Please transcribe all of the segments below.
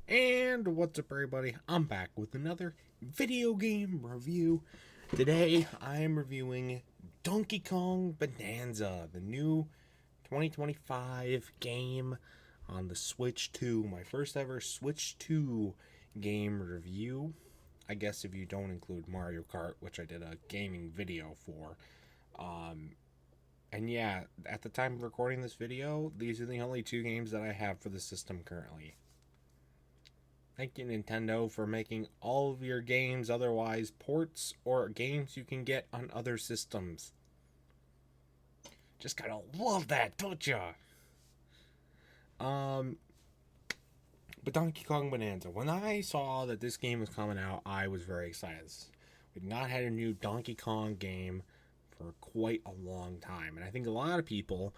And what's up, everybody? I'm back with another video game review. Today, I'm reviewing Donkey Kong Bonanza, the new 2025 game on the Switch 2. My first ever Switch 2 game review. I guess if you don't include Mario Kart, which I did a gaming video for. And yeah, at the time of recording this video, these are the only two games that I have for the system currently. Thank you, Nintendo, for making all of your games otherwise ports or games you can get on other systems. Just gotta love that, don't ya? Um, but Donkey Kong Bonanza. When I saw that this game was coming out, I was very excited. We've not had a new Donkey Kong game for quite a long time, and I think a lot of people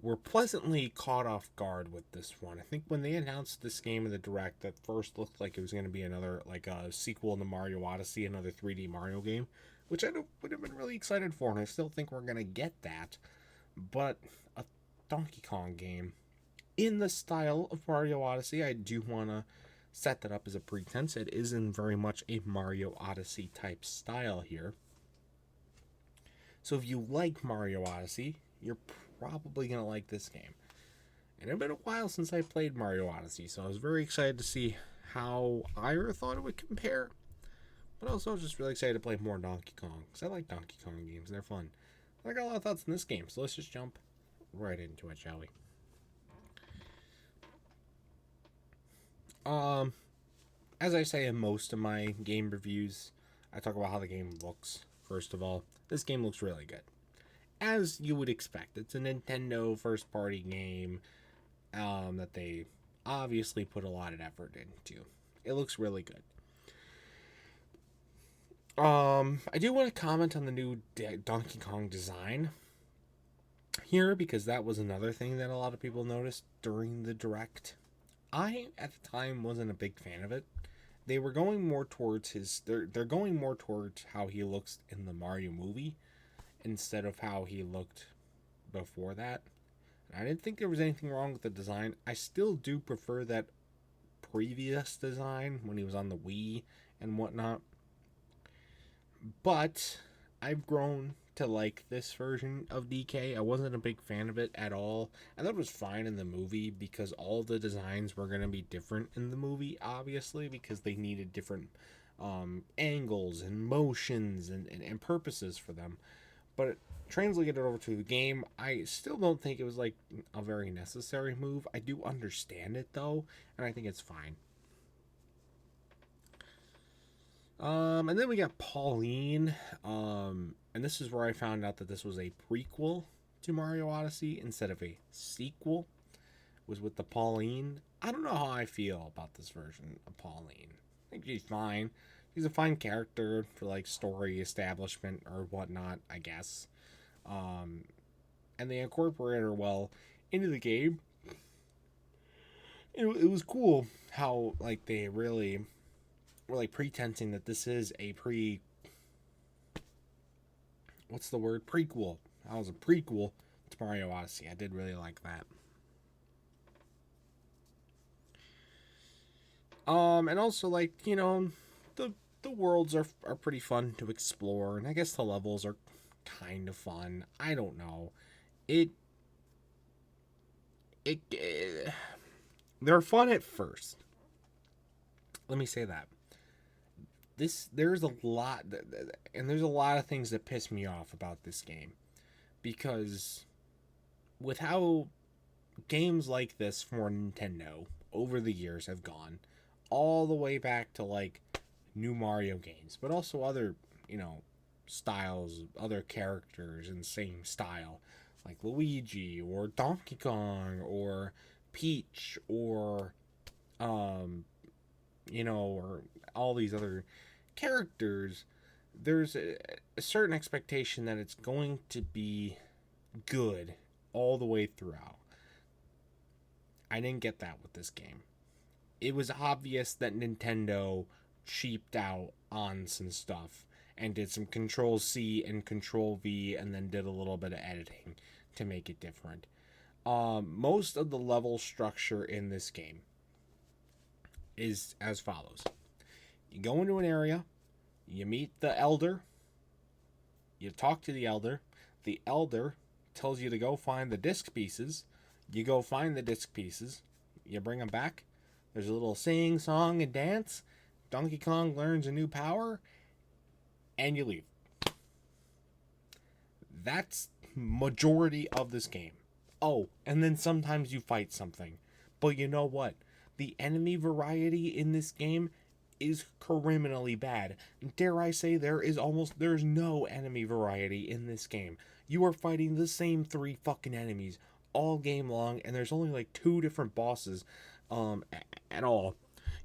were pleasantly caught off guard with this one. I think when they announced this game in the direct, that first looked like it was going to be another, like a sequel to Mario Odyssey, another 3D Mario game, which I would have been really excited for, and I still think we're going to get that. But a Donkey Kong game in the style of Mario Odyssey, I do want to set that up as a pretense. It is in very much a Mario Odyssey type style here. So if you like Mario Odyssey, you're probably going to like this game. And it's been a while since I played Mario Odyssey, so I was very excited to see how I thought it would compare. But also, I was just really excited to play more Donkey Kong, because I like Donkey Kong games, they're fun. I got a lot of thoughts in this game, so let's just jump right into it, shall we? As I say in most of my game reviews, I talk about how the game looks, first of all. This game looks really good. As you would expect, it's a Nintendo first-party game that they obviously put a lot of effort into. It looks really good. I do want to comment on the new Donkey Kong design here, because that was another thing that a lot of people noticed during the direct. I, at the time, wasn't a big fan of it. They were going more towards they're going more towards how he looks in the Mario movie instead of how he looked before that. I didn't think there was anything wrong with the design. I still do prefer that previous design when he was on the Wii and whatnot. But I've grown to like this version of DK. I wasn't a big fan of it at all. I thought it was fine in the movie because all the designs were going to be different in the movie, obviously, because they needed different angles and motions and purposes for them. But translated it over to the game, I still don't think it was like a very necessary move. I do understand it though, and I think it's fine. And then we got Pauline. And this is where I found out that this was a prequel to Mario Odyssey instead of a sequel. Was with the Pauline. I don't know how I feel about this version of Pauline. I think she's fine. She's a fine character for like story establishment or whatnot, I guess. And they incorporated her well into the game. It was cool how like they really were like pretending that this is a what's the word? Prequel. That was a prequel to Mario Odyssey. I did really like that. And also like, the worlds are pretty fun to explore, and I guess the levels are kind of fun. I don't know. It they're fun at first. Let me say that. There's a lot and there's a lot of things that piss me off about this game, because with how games like this for Nintendo over the years have gone all the way back to like new Mario games, but also other, styles, other characters in the same style, like Luigi or Donkey Kong or Peach or or all these other characters. There's a certain expectation that it's going to be good all the way throughout. I didn't get that with this game. It was obvious that Nintendo cheaped out on some stuff and did some Control C and Control V and then did a little bit of editing to make it different. Most of the level structure in this game is as follows. You go into an area, you meet the elder, you talk to the elder tells you to go find the disc pieces, you go find the disc pieces, you bring them back, there's a little sing, song, and dance, Donkey Kong learns a new power, and you leave. That's majority of this game. Oh, and then sometimes you fight something. But you know what? The enemy variety in this game is criminally bad. Dare I say there's no enemy variety in this game. You are fighting the same 3 fucking enemies all game long, and there's only like 2 different bosses at all.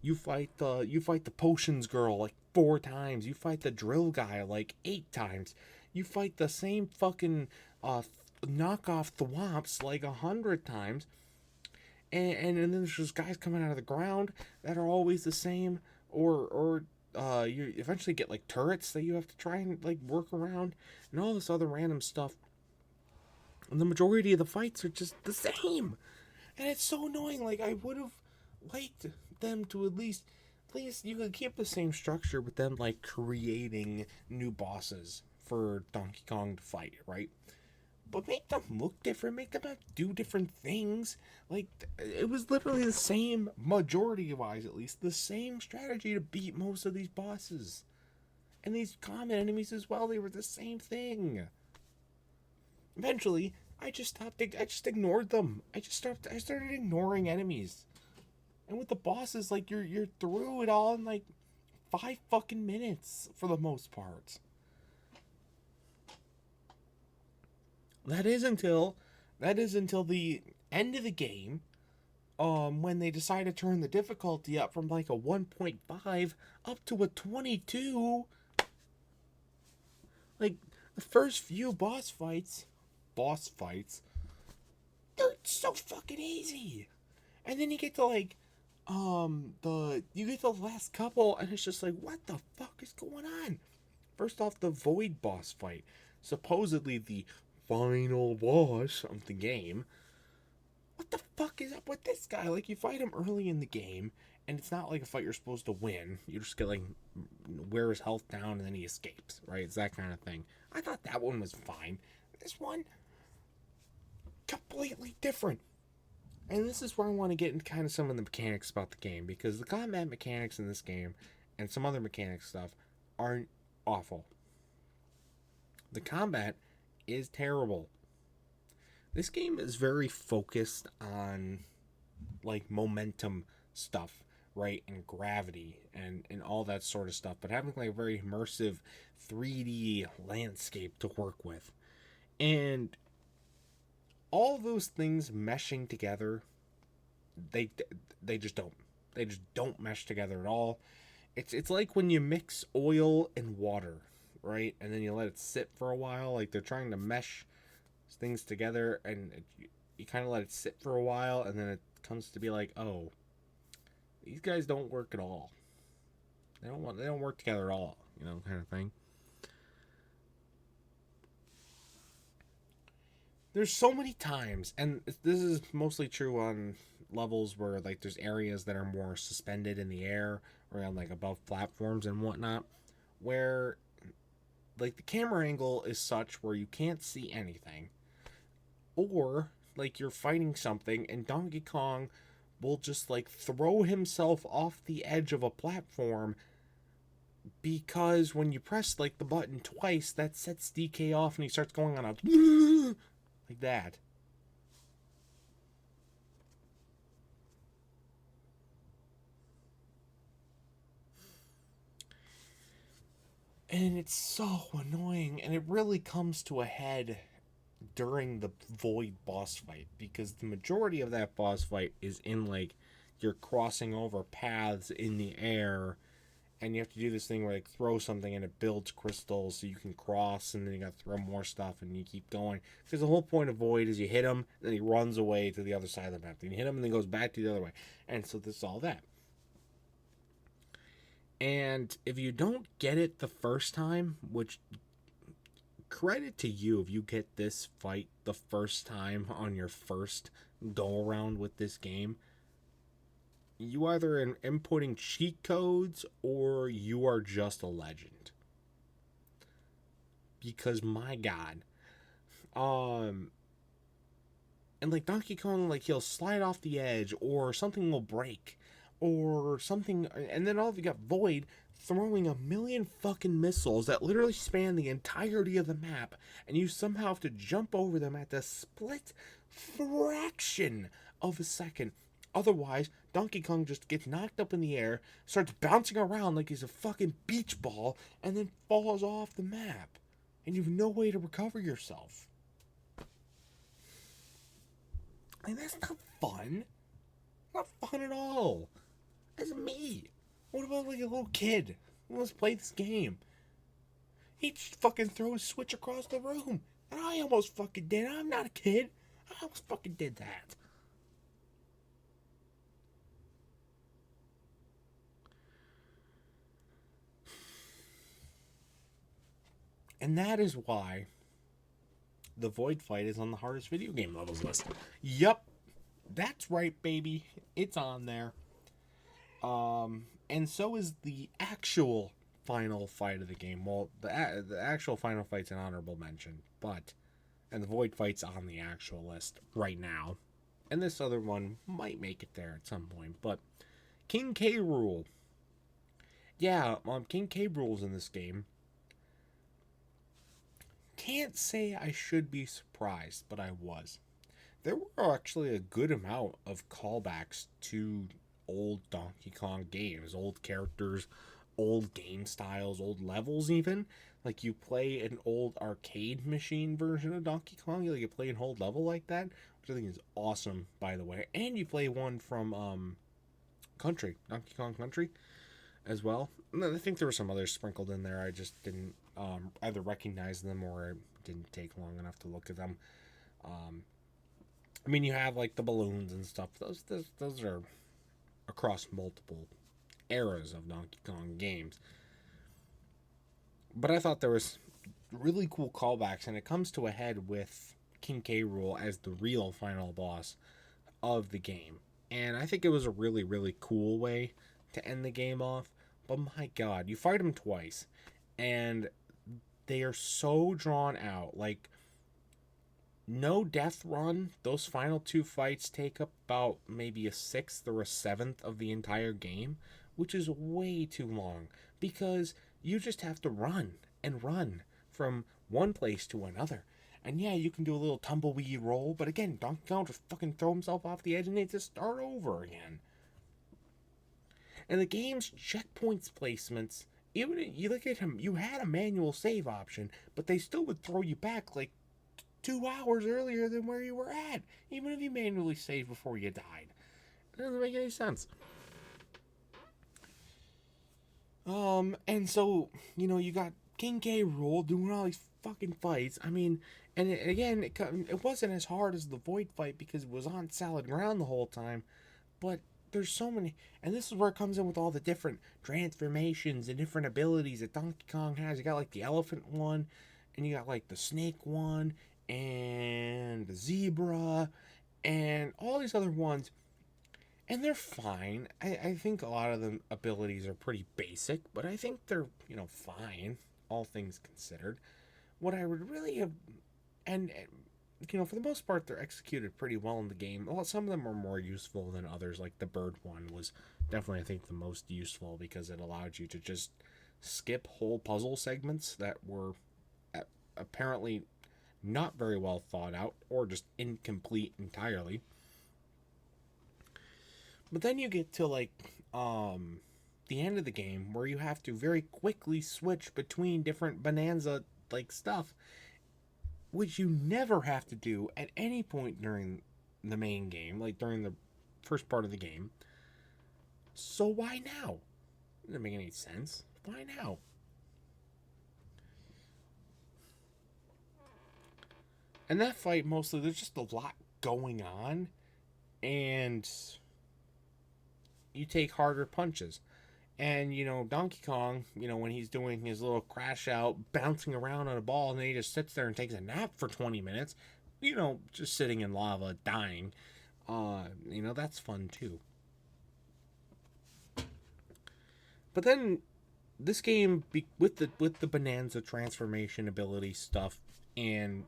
You fight the potions girl like 4 times. You fight the drill guy like 8 times. You fight the same fucking knockoff thwomps like 100 times. And then there's just guys coming out of the ground that are always the same, or you eventually get like turrets that you have to try and like work around, and all this other random stuff. And the majority of the fights are just the same, and it's so annoying. Like, I would have liked them to at least you could keep the same structure, but then like creating new bosses for Donkey Kong to fight, right? But make them look different, make them do different things. Like, it was literally the same, majority-wise at least, the same strategy to beat most of these bosses. And these common enemies as well, they were the same thing. Eventually, I just ignored them. I started ignoring enemies. And with the bosses, like, you're through it all in, like, 5 fucking minutes, for the most part. That is until the end of the game, when they decide to turn the difficulty up from like a 1.5 up to a 22. Like, the first few boss fights, they're so fucking easy. And then you get to like, you get the last couple, and it's just like, what the fuck is going on? First off, the Void boss fight, supposedly the final boss of the game. What the fuck is up with this guy? Like, you fight him early in the game, and it's not like a fight you're supposed to win. You just get, like, wear his health down, and then he escapes, right? It's that kind of thing. I thought that one was fine. This one, completely different. And this is where I want to get into kind of some of the mechanics about the game, because the combat mechanics in this game, and some other mechanic stuff, aren't awful. The combat is terrible. This game is very focused on like momentum stuff, right, and gravity and all that sort of stuff, but having like a very immersive 3D landscape to work with, and all those things meshing together, they just don't mesh together at all. It's like when you mix oil and water, right? And then you let it sit for a while. Like, they're trying to mesh things together, and you kind of let it sit for a while, and then it comes to be like, oh, these guys don't work at all. They don't work together at all, kind of thing. There's so many times, and this is mostly true on levels where like there's areas that are more suspended in the air, or on like above platforms and whatnot, where like the camera angle is such where you can't see anything, or like you're fighting something and Donkey Kong will just like throw himself off the edge of a platform, because when you press like the button twice, that sets DK off and he starts going on a like that. And it's so annoying, and it really comes to a head during the Void boss fight, because the majority of that boss fight is in like you're crossing over paths in the air, and you have to do this thing where like throw something and it builds crystals so you can cross, and then you got to throw more stuff and you keep going, because the whole point of Void is you hit him, then he runs away to the other side of the map, then you hit him and then goes back to the other way, and so this is all that. And if you don't get it the first time, which, credit to you if you get this fight the first time on your first go around with this game, you either inputting cheat codes or you are just a legend. Because my god. And like Donkey Kong, like he'll slide off the edge or something will break or something, and then all of you got Void throwing a million fucking missiles that literally span the entirety of the map, and you somehow have to jump over them at the split fraction of a second. Otherwise, Donkey Kong just gets knocked up in the air, starts bouncing around like he's a fucking beach ball, and then falls off the map. And you have no way to recover yourself. I mean, that's not fun. Not fun at all. That's me. What about like a little kid who wants to play this game? He just fucking throws a switch across the room. And I almost fucking did. I'm not a kid. I almost fucking did that. And that is why the Void Fight is on the hardest video game levels list. Yup. That's right, baby. It's on there. And so is the actual final fight of the game. Well, the actual final fight's an honorable mention, and the Void Fight's on the actual list right now. And this other one might make it there at some point, but King K. Rool. Yeah, King K. Rool's in this game. Can't say I should be surprised, but I was. There were actually a good amount of callbacks to old Donkey Kong games, old characters, old game styles, old levels even. Like you play an old arcade machine version of Donkey Kong, like you play an old level like that, which I think is awesome, by the way. And you play one from Donkey Kong Country as well. And I think there were some others sprinkled in there. I just didn't either recognize them or it didn't take long enough to look at them. I mean, you have like the balloons and stuff. Those are across multiple eras of Donkey Kong games. But I thought there was really cool callbacks, and it comes to a head with King K. Rool as the real final boss of the game. And I think it was a really, really cool way to end the game off. But my god, you fight him twice, and they are so drawn out. Like, no death run. Those final two fights take up about maybe a sixth or a seventh of the entire game, which is way too long because you just have to run and run from one place to another. And yeah, you can do a little tumbleweed roll, but again, Donkey Kong just fucking throw himself off the edge and needs to start over again. And the game's checkpoints placements, even if you look at him, you had a manual save option, but they still would throw you back like 2 hours earlier than where you were at, even if you manually saved before you died. It doesn't make any sense. And so, you got King K. Rool doing all these fucking fights. I mean, and it wasn't as hard as the Void Fight because it was on solid ground the whole time, but there's so many, and this is where it comes in with all the different transformations and different abilities that Donkey Kong has. You got like the elephant one, and you got like the snake one, and the zebra, and all these other ones, and they're fine. I think a lot of the abilities are pretty basic, but I think they're, fine, all things considered. What I would really have, and for the most part, they're executed pretty well in the game. Well, some of them are more useful than others, like the bird one was definitely, I think, the most useful because it allowed you to just skip whole puzzle segments that were apparently not very well thought out or just incomplete entirely. But then you get to like the end of the game where you have to very quickly switch between different Bananza like stuff, which you never have to do at any point during the main game, like during the first part of the game. So why now? It doesn't make any sense. Why now? And that fight, mostly, there's just a lot going on, and you take harder punches. And, Donkey Kong, when he's doing his little crash out, bouncing around on a ball, and then he just sits there and takes a nap for 20 minutes, just sitting in lava, dying, that's fun too. But then this game with the Bananza transformation ability stuff and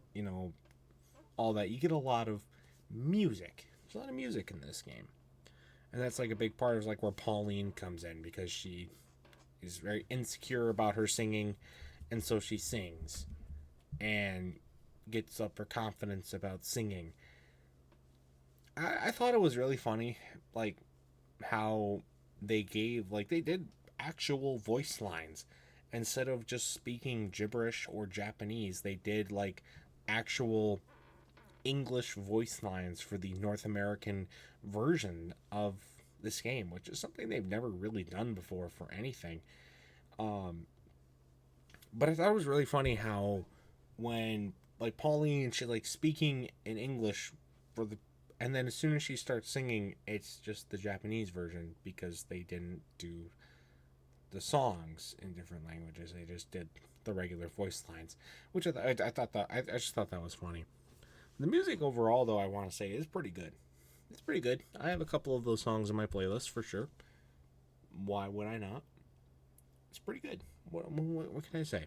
all that, you get a lot of music. There's a lot of music in this game, and that's like a big part of like where Pauline comes in, because she is very insecure about her singing, and so she sings and gets up her confidence about singing. I thought it was really funny, like how they did actual voice lines instead of just speaking gibberish or Japanese. They did like actual English voice lines for the North American version of this game, which is something they've never really done before for anything. Um, but I thought it was really funny how when like Pauline, she like speaking in English for the, and then as soon as she starts singing, it's just the Japanese version, because they didn't do the songs in different languages. They just did the regular voice lines, which I thought that I just thought that was funny. The music overall, though, I want to say is pretty good. It's pretty good. I have a couple of those songs in my playlist for sure. Why would I not? It's pretty good. What can I say?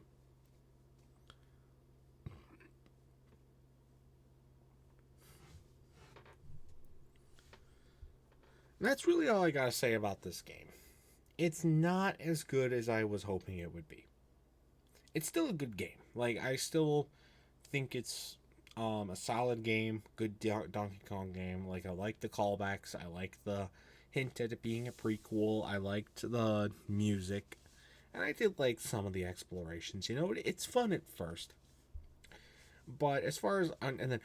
And that's really all I gotta say about this game. It's not as good as I was hoping it would be. It's still a good game. Like, I still think it's a solid game, good Donkey Kong game. Like, I like the callbacks. I like the hint at it being a prequel. I liked the music, and I did like some of the explorations. It's fun at first, but as far as and then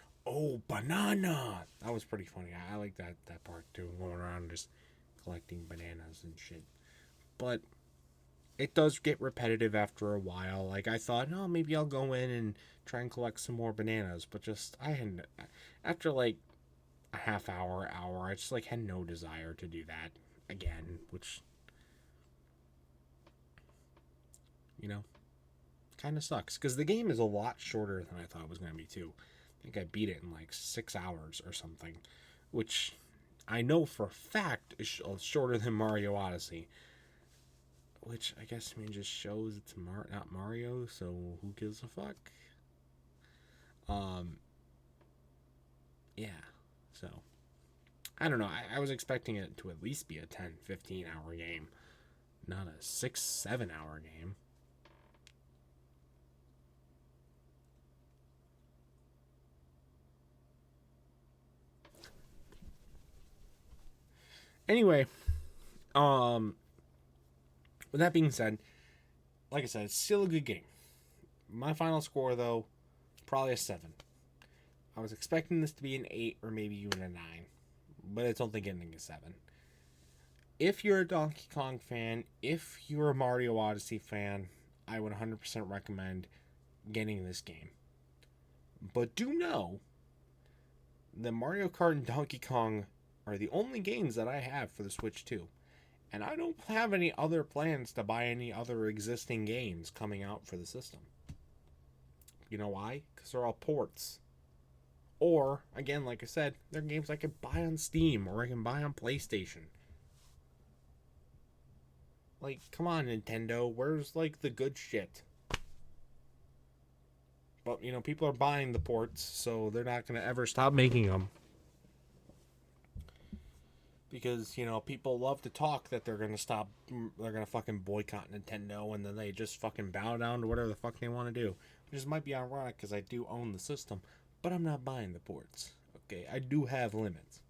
banana, that was pretty funny. I like that part too, going around just collecting bananas and shit. But it does get repetitive after a while. Like, I thought, no, maybe I'll go in and try and collect some more bananas, but just I hadn't. After like a half hour, I just like had no desire to do that again, which kind of sucks, because the game is a lot shorter than I thought it was going to be too. I think I beat it in like 6 hours or something, which I know for a fact is shorter than Mario Odyssey. Which I guess just shows it's not Mario, so who gives a fuck? Um, yeah. So, I don't know. I was expecting it to at least be a 10, 15 hour game, not a 6, 7 hour game. Anyway, with that being said, like I said, it's still a good game. My final score, though, probably a 7. I was expecting this to be an 8 or maybe even a 9, but it's only getting a 7. If you're a Donkey Kong fan, if you're a Mario Odyssey fan, I would 100% recommend getting this game. But do know that Mario Kart and Donkey Kong are the only games that I have for the Switch 2. And I don't have any other plans to buy any other existing games coming out for the system. You know why? Because they're all ports. Or, again, like I said, they're games I can buy on Steam or I can buy on PlayStation. Like, come on, Nintendo. Where's, like, the good shit? But, people are buying the ports, so they're not going to ever stop making them. Because, people love to talk that they're going to fucking boycott Nintendo, and then they just fucking bow down to whatever the fuck they want to do. Which might be ironic, because I do own the system, but I'm not buying the ports. Okay, I do have limits.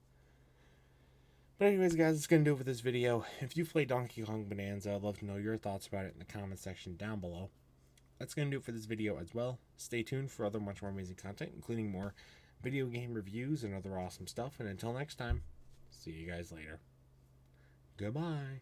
But anyways, guys, that's going to do it for this video. If you play Donkey Kong Bonanza, I'd love to know your thoughts about it in the comment section down below. That's going to do it for this video as well. Stay tuned for much more amazing content, including more video game reviews and other awesome stuff. And until next time, see you guys later. Goodbye.